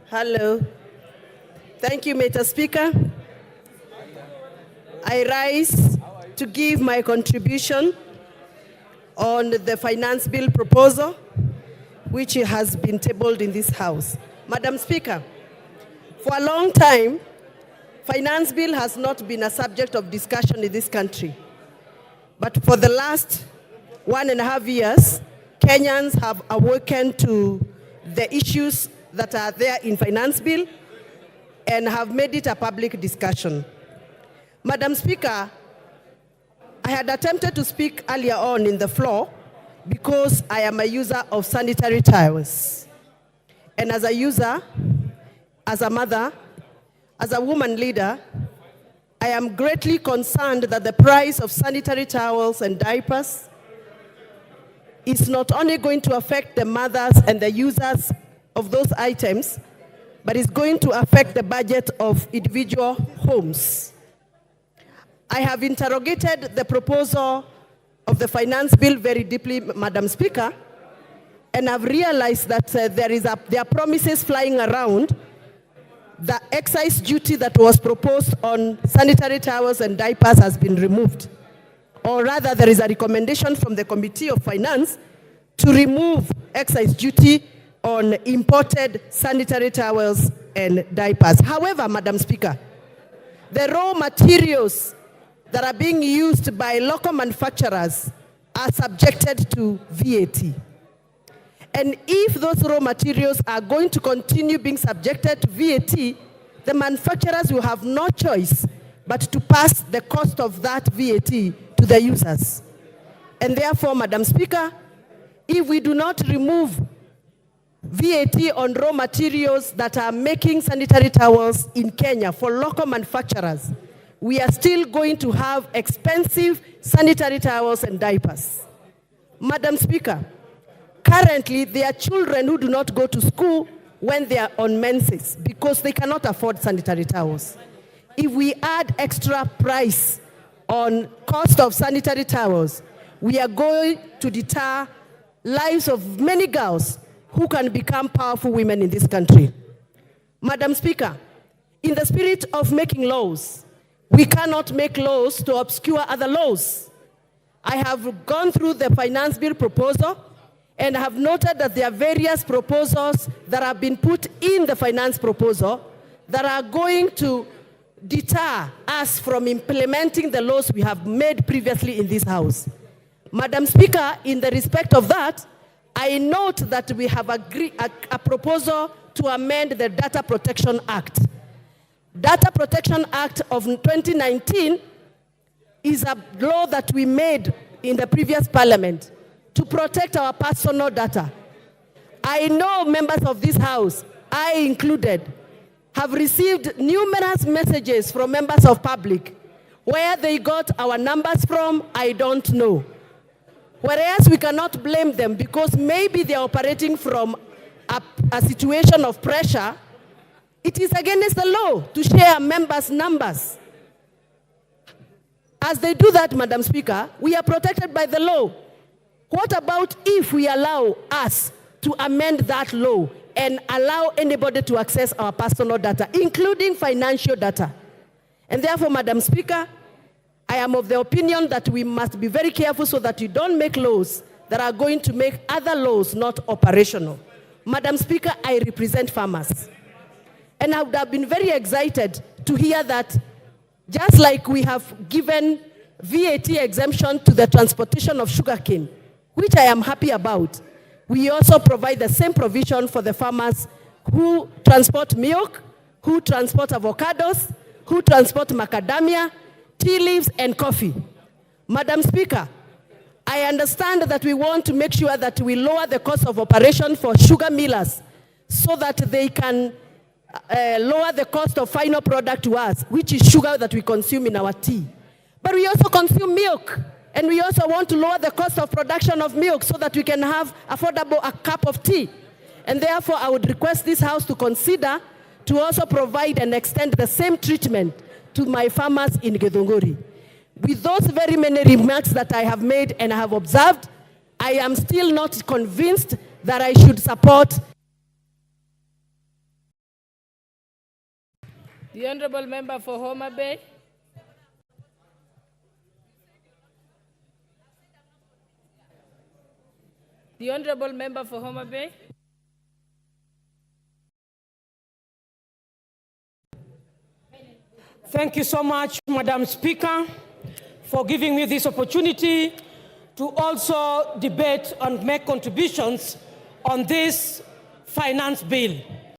Hello. Thank you, Mr. Speaker. I rise to give my contribution on the finance bill proposal, which has been tabled in this House. Madam Speaker, for a long time, finance bill has not been a subject of discussion in this country. But for the last 1.5 years, Kenyans have awakened to the issues that are there in finance bill and have made it a public discussion. Madam Speaker, I had attempted to speak earlier on in the floor because I am a user of sanitary towels. And as a user, as a mother, as a woman leader, I am greatly concerned that the price of sanitary towels and diapers is not only going to affect the mothers and the users of those items, but is going to affect the budget of individual homes. I have interrogated the proposal of the finance bill very deeply, Madam Speaker, and I've realized that there are promises flying around. The excise duty that was proposed on sanitary towels and diapers has been removed. Or rather, there is a recommendation from the Committee of Finance to remove excise duty on imported sanitary towels and diapers. However, Madam Speaker, the raw materials that are being used by local manufacturers are subjected to VAT. And if those raw materials are going to continue being subjected to VAT, the manufacturers will have no choice but to pass the cost of that VAT to the users. And therefore, Madam Speaker, if we do not remove VAT on raw materials that are making sanitary towels in Kenya for local manufacturers, we are still going to have expensive sanitary towels and diapers. Madam Speaker, currently there are children who do not go to school when they are on menses because they cannot afford sanitary towels. If we add extra price on cost of sanitary towels, we are going to deter lives of many girls who can become powerful women in this country. Madam Speaker, in the spirit of making laws, we cannot make laws to obscure other laws. I have gone through the finance bill proposal and have noted that there are various proposals that have been put in the finance proposal that are going to deter us from implementing the laws we have made previously in this House. Madam Speaker, in the respect of that, I note that we have agreed a proposal to amend the Data Protection Act. Data Protection Act of 2019 is a law that we made in the previous parliament to protect our personal data. I know members of this House, I included, have received numerous messages from members of public. Where they got our numbers from, I don't know. Whereas we cannot blame them because maybe they are operating from a situation of pressure. It is against the law to share members' numbers. As they do that, Madam Speaker, we are protected by the law. What about if we allow us to amend that law and allow anybody to access our personal data, including financial data? And therefore, Madam Speaker, I am of the opinion that we must be very careful so that you don't make laws that are going to make other laws not operational. Madam Speaker, I represent farmers. And I would have been very excited to hear that just like we have given VAT exemption to the transportation of sugarcane, which I am happy about, we also provide the same provision for the farmers who transport milk, who transport avocados, who transport macadamia, tea leaves, and coffee. Madam Speaker, I understand that we want to make sure that we lower the cost of operation for sugar millers so that they can lower the cost of final product to us, which is sugar that we consume in our tea. But we also consume milk, and we also want to lower the cost of production of milk so that we can have affordable a cup of tea. And therefore, I would request this House to consider to also provide and extend the same treatment to my farmers in Gathoni. With those very many remarks that I have made and I have observed, I am still not convinced that I should support The Honorable Member for Homa Bay. The Honorable Member for Homa Bay. Thank you so much, Madam Speaker, for giving me this opportunity to also debate and make contributions on this finance bill.